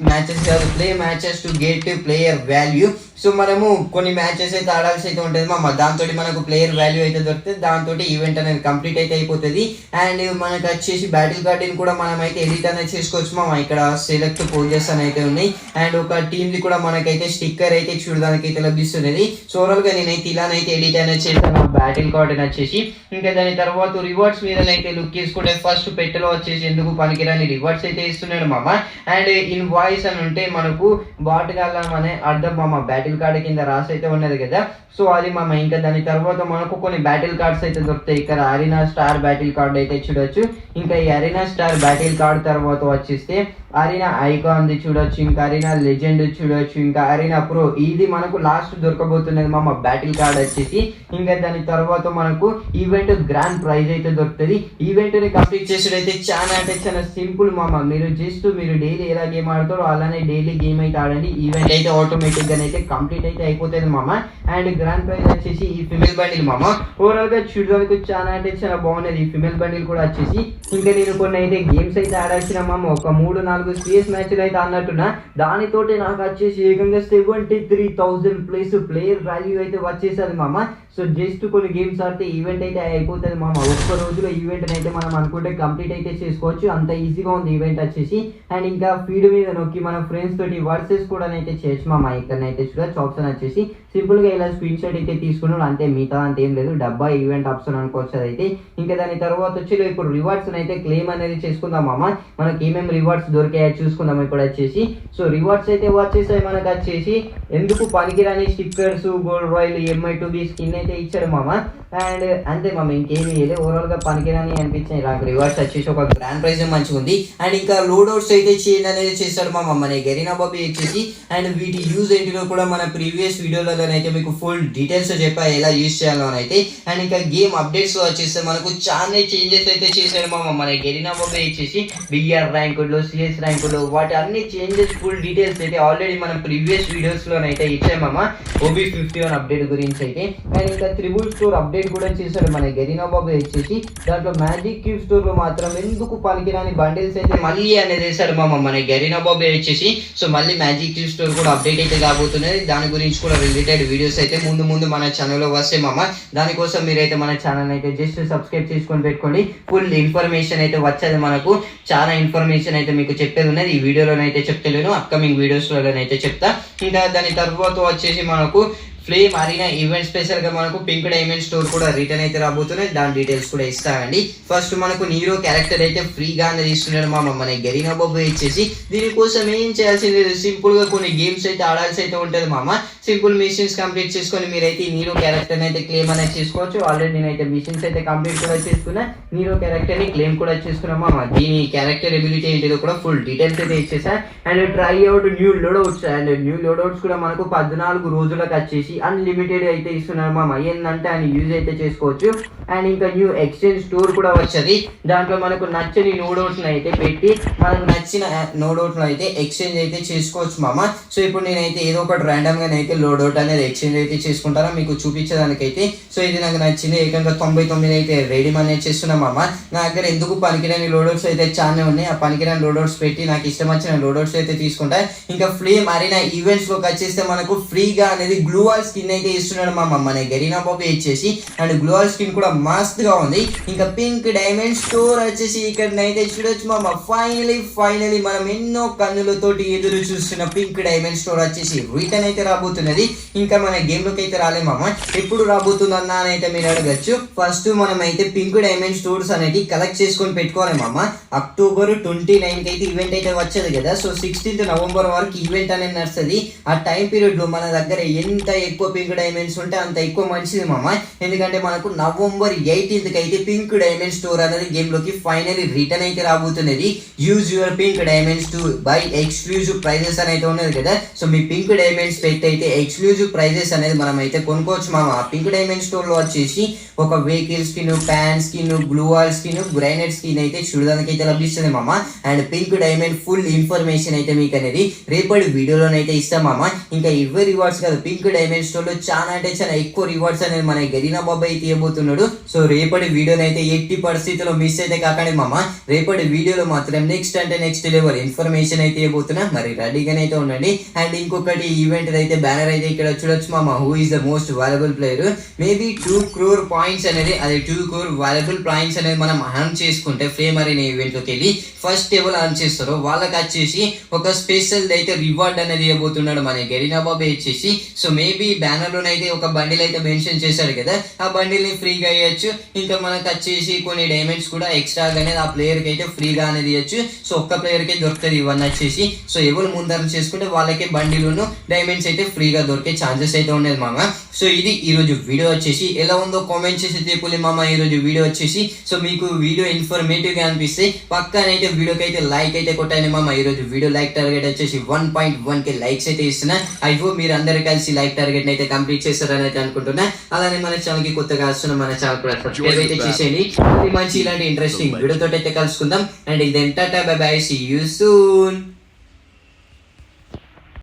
Matches కాదు, play matches to get player value. So మనము కొన్ని మ్యాచెస్ అయితే ఆడాల్సి అయితే ఉంటుంది మా, దాంతో మనకు ప్లేయర్ వాల్యూ అయితే దొరుకుతుంది, దాంతో ఈవెంట్ అనేది కంప్లీట్ అయితే అయిపోతుంది. అండ్ మనకు వచ్చేసి బ్యాటిల్ కార్డుని కూడా మనం అయితే ఎడిట్ అనేది చేసుకోవచ్చు మా. ఇక్కడ సెలెక్ట్ పోజెస్ అని అయితే ఉన్నాయి. అండ్ ఒక టీమ్ది కూడా మనకైతే స్టిక్కర్ అయితే చూడడానికి అయితే లభిస్తున్నది. సో ఓవరాల్గా నేనైతే ఇలానైతే ఎడిట్ అనేది చేశాను బ్యాటిల్ కార్డ్ అని వచ్చేసి. ఇంకా దాని తర్వాత రివార్డ్స్ మీదనైతే లుక్ చేసుకుంటే ఫస్ట్ పెట్టెలో వచ్చేసి ఎందుకు పనికిరాని రివార్డ్స్ అయితే ఇస్తున్నాడు మామ. అండ్ ఇన్ వాయిస్ అని ఉంటే మనకు బాటగాళ్ళం అనే అర్థం మామ, బ్యాటిల్ కార్డ్ కింద రాసి అయితే ఉన్నది కదా. సో అది మామ. ఇంకా దాని తర్వాత మనకు కొన్ని బ్యాటిల్ కార్డ్స్ అయితే దొరుకుతాయి. ఇక్కడ అరీనా స్టార్ బ్యాటిల్ కార్డ్ అయితే చూడొచ్చు. ఇంకా ఈ అరీనా స్టార్ బ్యాటిల్ కార్డ్ తర్వాత వచ్చేస్తే అరీనా ఐకాన్ చూడొచ్చు, ఇంకా అరీనా లెజెండ్ చూడొచ్చు, ఇంకా అరీనా ప్రో ఇది మనకు లాస్ట్ దొరకబోతున్నది మామ బ్యాటిల్ కార్డ్ వచ్చేసి. ఇంకా దాని తర్వాత మనకు ఈవెంట్ గ్రాండ్ ప్రైజ్ అయితే దొరుకుతుంది. ఈవెంట్ ని కంప్లీట్ చేసేటైతే చాలా అంటే చాలా సింపుల్ మామ. మీరు డైలీ ఎలా గేమ్ ఆడతారో అలానే డైలీ గేమ్ అయితే ఆడండి, ఈవెంట్ అయితే ఆటోమేటిక్ గా అయితే కంప్లీట్ అయితే అయిపోతుంది మామ. అండ్ గ్రాండ్ ప్రైజ్ వచ్చేసి ఈ ఫిమేల్ బండిల్ మామ. ఓవరాల్ గా చూడడానికి చాలా అంటే చాలా బాగున్నది ఈ ఫిమేల్ బండిల్ కూడా వచ్చేసి. ఇంకా నేను కొన్ని అయితే గేమ్స్ అయితే ఆడాల్సిన మామ, ఒక 3-4 CS మ్యాచ్లు అయితే అన్నట్టున్నా. దానితోటి నాకు వచ్చేసి ఏకంగా 73,000 ప్లస్ ప్లేయర్ వాల్యూ అయితే వచ్చేసది మామ. సో జస్ట్ కొన్ని గేమ్స్ ఆడితే ఈవెంట్ అయితే అయిపోతుంది మామ. ఒక్క రోజులో ఈవెంట్ అయితే మనం అనుకుంటే కంప్లీట్ అయితే చేసుకోవచ్చు, అంత ఈజీగా ఉంది ఈవెంట్ వచ్చేసి. అండ్ ఇంకా ఫీడ్ మీద నొక్కి మన ఫ్రెండ్స్ తోటి వర్సెస్ కూడా అయితే చేయొచ్చు మామ. ఇక్కడనైతే చూడొచ్చు ఆప్షన్ వచ్చేసి సింపుల్ గా ఇలా స్క్రీన్ షాట్ అయితే తీసుకున్నాడు అంతే, మిగతా అంత ఏం లేదు. డబ్బా ఈవెంట్ ఆప్షన్ అనుకోవచ్చు అయితే. ఇంకా దాని తర్వాత వచ్చి ఇప్పుడు రివార్డ్స్ అయితే క్లెయిమ్ అనేది చేసుకుందాం మామ. మనకి ఏమేమి రివార్డ్స్ దొరికాయో చూసుకుందాం ఇప్పుడు వచ్చేసి. సో రివార్డ్స్ అయితే వచ్చేసాయి మనకు వచ్చేసి. ఎందుకు పనికిరాని stickers, gold royal, MI2B skin అయితే ఇచ్చాడు మామ. అండ్ అంతే మామ, ఇంకేమి లేదు. ఓవరాల్ గా పనికిరాని అనిపించాయి ఇలాంటి రివార్డ్స్ వచ్చేసి. ఒక గ్రాండ్ ప్రైజ్ మంచిగా ఉంది. అండ్ ఇంకా లోడౌట్స్ అయితే చేంజ్ అనేది చేస్తాడు మామ మన గరీనా బాబీ వచ్చేసి. అండ్ వీటి యూజ్ ఏంటిలో కూడా మన ప్రీవియస్ వీడియోలలో అయితే మీకు ఫుల్ డీటెయిల్స్ చెప్పా ఎలా యూజ్ చేయాలో అయితే. అండ్ ఇంకా గేమ్ అప్డేట్స్ వచ్చేస్తే మనకు చాలా చేంజెస్ అయితే చేశాడు మామ మన గరీనా బాబీ వచ్చేసి. BR ర్యాంకుల్లో, CS ర్యాంకుల్లో వాటి అన్ని చేంజెస్ ఫుల్ డీటెయిల్స్ అయితే ఆల్రెడీ మనం ప్రీవియస్ వీడియోస్ లోనైతే ఇచ్చాం మామ OB51 అప్డేట్ గురించి అయితే. అండ్ ఇంకా త్రిబుల్ స్టోర్ అప్డేట్ కూడా చేశాడు మన గరీనా బాబు వచ్చేసి. దాంట్లో మ్యాజిక్ క్యూబ్ స్టోర్ లో మాత్రం ఎందుకు పనికిరాని బండిల్స్ అయితే మళ్ళీ అనేది వేసాడు మామ మన గరీనా బాబు వచ్చేసి. సో మళ్ళీ మ్యాజిక్ క్యూబ్ స్టోర్ కూడా అప్డేట్ అయితే కాబోతున్నది. దాని గురించి కూడా రిలేటెడ్ వీడియోస్ అయితే ముందు మన ఛానల్లో వస్తాయి మామ. దానికోసం మీరైతే మన ఛానల్ అయితే జస్ట్ సబ్స్క్రైబ్ చేసుకొని పెట్టుకోండి. ఫుల్ ఇన్ఫర్మేషన్ అయితే వచ్చేది మనకు. చాలా ఇన్ఫర్మేషన్ అయితే మీకు చెప్పేది ఉన్నది. ఈ వీడియోలోనైతే చెప్తలేను, అప్కమింగ్ వీడియోస్లోనైతే చెప్తా. ఇంకా దాని తర్వాత వచ్చేసి మనకు ఫ్లేమ్ అరీనా ఈవెంట్ స్పెషల్ గా మనకు పింక్ డైమండ్ స్టోర్ కూడా రిటర్న్ అయితే రాబోతున్నాయి. దాని డీటెయిల్స్ కూడా ఇస్తానండి. ఫస్ట్ మనకు నీరో క్యారెక్టర్ అయితే ఫ్రీగా అనేది ఇస్తున్నాడు మామ మన గరీనా బాబు వచ్చేసి. దీనికోసం ఏం చేయాల్సింది లేదు, సింపుల్ గా కొన్ని గేమ్స్ అయితే ఆడాల్సి అయితే ఉంటుంది మామ. సింపుల్ మిషన్స్ కంప్లీట్ చేసుకొని మీరైతే నీరో క్యారెక్టర్ అయితే క్లెయిమ్ అనేది చేసుకోవచ్చు. ఆల్రెడీ నేనైతే మిషన్స్ అయితే కంప్లీట్ కూడా చేసుకున్నా, నీరో క్యారెక్టర్ ని క్లెయిమ్ కూడా చేసుకున్నా మామ. దీని క్యారెక్టర్ ఎబిలిటీ ఏంటిదో కూడా ఫుల్ డీటెయిల్స్ అయితే ఇచ్చేసా. And try out new loadouts. And new loadouts కూడా మనకు 14 రోజులకు వచ్చేసి అన్లిమిటెడ్ అయితే ఇస్తున్నారు మామ. ఏంటంటే ఆయన యూజ్ అయితే చేసుకోవచ్చు. అండ్ ఇంకా న్యూ ఎక్స్చేంజ్ స్టోర్ కూడా వచ్చేది. దాంట్లో మనకు నచ్చని నోడౌట్స్ అయితే పెట్టి మనకు నచ్చిన నోడౌట్ అయితే ఎక్స్చేంజ్ అయితే చేసుకోవచ్చు మామ. సో ఇప్పుడు నేనైతే ఏదో ఒకటి ర్యాండమ్ గా అయితే లోడౌట్ అనేది ఎక్స్చేంజ్ అయితే చేసుకుంటారా మీకు చూపించడానికైతే. సో ఇది నాకు నచ్చింది. ఏకంగా 99 అయితే రెడీ అనేది చేస్తున్నా మామ. నా దగ్గర ఎందుకు పనికిరాని లోడౌట్స్ అయితే చాలా ఉన్నాయి. ఆ పనికిరాని లోడౌట్స్ పెట్టి నాకు ఇష్టం వచ్చిన లోడౌట్స్ అయితే తీసుకుంటా. ఇంకా ఫ్లేమ్ అరీనా ఈవెంట్స్ లోకి వచ్చేస్తే మనకు ఫ్రీగా అనేది గ్లూవాల్ స్కిన్ అయితే ఇస్తున్నాడు మామ మన గరీనా బాబు వచ్చేసి. అండ్ గ్లూవాల్ స్కిన్ కూడా మస్త్ గా ఉంది. ఇంకా పింక్ డైమండ్ స్టోర్ వచ్చేసి ఇక్కడనైతే చూడొచ్చు మామ. ఫైనలీ మనం ఎన్నో కన్నులతోటి ఎదురు చూస్తున్న పింక్ డైమండ్ స్టోర్ వచ్చేసి రిటర్న్ అయితే రాబోతున్నది. ఇంకా మన గేమ్ లోకి అయితే రాలే మామ. ఎప్పుడు రాబోతుందన్నా అని అయితే మీరు అడగచ్చు. ఫస్ట్ మనం అయితే పింక్ డైమండ్ స్టోర్స్ అనేది కలెక్ట్ చేసుకొని పెట్టుకోవాలి మామ. అక్టోబర్ 29 కి అయితే ఈవెంట్ అయితే వచ్చేది కదా. సో 16th నవంబర్ వరకు ఈవెంట్ అనేది నడుస్తుంది. ఆ టైం పీరియడ్ లో మన దగ్గర ఎంత ఎక్కువ పింక్ డైమండ్స్ ఉంటే అంత ఎక్కువ మంచిది మామ. ఎందుకంటే మనకు నవంబర్ 18th కి అయితే పింక్ డైమండ్ స్టోర్ అనేది గేమ్ లోకి ఫైనలీ రిటర్న్ అయితే రాబోతున్నది. Use your pink diamonds to buy exclusive prizes అనేది ఉన్నది కదా. సో మీ పింక్ డైమండ్స్ పెట్టి అయితే ఎక్స్క్లూజివ్ ప్రైజెస్ అనేది మనం అయితే కొనుక్కోవచ్చు మామ. ఆ పింక్ డైమండ్ స్టోర్ లో వచ్చేసి ఒక vehicle skin, pan skin, gloo wall skin, granite skin అయితే చూడడానికి అయితే లభిస్తుంది మామ. And pink diamond full information అయితే మీకు అనేది రేపటి వీడియోలోనైతే ఇస్తాం మామ. ఇంకా ఇవే రివార్డ్స్ కాదు, పింక్ డైమండ్ డైమండ్ స్టోర్ లో చాలా అంటే చాలా ఎక్కువ రివార్డ్స్ అనేది మన గరీనా బాబాయ్ అయితే ఇవ్వబోతున్నాడు. సో రేపటి వీడియోని అయితే ఎట్టి పరిస్థితుల్లో మిస్ అయితే కాకండి మామ. రేపటి వీడియోలో మాత్రం నెక్స్ట్ లెవెల్ ఇన్ఫర్మేషన్ అయితే ఇవ్వబోతున్నా, మరి రెడీగానే అయితే ఉండండి. అండ్ ఇంకొకటి ఈవెంట్ అయితే బ్యానర్ అయితే ఇక్కడ చూడొచ్చు మామ. Who is the most valuable player, maybe 2 crore points అనేది, అది 2 crore వాల్యుబుల్ పాయింట్స్ అనేది మనం అర్న్ చేసుకుంటే ఫ్లేమ్ అనే ఈవెంట్ లోకి వెళ్ళి ఫస్ట్ ఎవరు అర్న్ చేస్తారో వాళ్ళకి వచ్చేసి ఒక స్పెషల్ అయితే రివార్డ్ అనేది ఇవ్వబోతున్నాడు మన గరీనా బాబాయ్ వచ్చేసి. సో మేబీ బ్యానర్ లోనైతే ఒక బండిల్ అయితే మెన్షన్ చేశాడు కదా, ఆ బండిల్ ని ఫ్రీగా ఇవ్వచ్చు. ఇంకా మనకు వచ్చేసి కొన్ని డైమండ్స్ కూడా ఎక్స్ట్రాగా అనేది ఆ ప్లేయర్ కి అయితే ఫ్రీగా అనేది ఇవ్వచ్చు. సో ఒక్క ప్లేయర్ కి దొరుకుతుంది ఇవన్నీ వచ్చేసి. సో ఎవరు ముందర చేసుకుంటే వాళ్ళకి బండిలోను డైమండ్స్ అయితే ఫ్రీగా దొరికే ఛాన్సెస్ అయితే ఉండేది మామ. సో ఇది ఈ రోజు వీడియో వచ్చేసి. ఎలా ఉందో కామెంట్ చేసి చెప్పులే మామ ఈ రోజు వీడియో వచ్చేసి. సో మీకు వీడియో ఇన్ఫర్మేటివ్ గా అనిపిస్తే పక్కనైతే వీడియోకి అయితే లైక్ అయితే కొట్టాను మామ. ఈ రోజు వీడియో లైక్ టార్గెట్ వచ్చేసి 1.1k లైక్స్ అయితే ఇస్తున్నా. ఐ హోప్ మీరు అందరు కలిసి లైక్ టార్గెట్ అయితే కంప్లీట్ చేస్తారని అయితే అనుకుంటున్నా. అలానే మన ఛానల్ కి కొత్తగా వస్తున్న మన ఛానల్ కూడా సబ్స్క్రైబ్ అయితే చేసేయండి. మంచి ఇలాంటి ఇంట్రెస్టింగ్ వీడియోతో అయితే కలుసుకుందాం. అండ్ ఇదంతా bye bye, see you soon.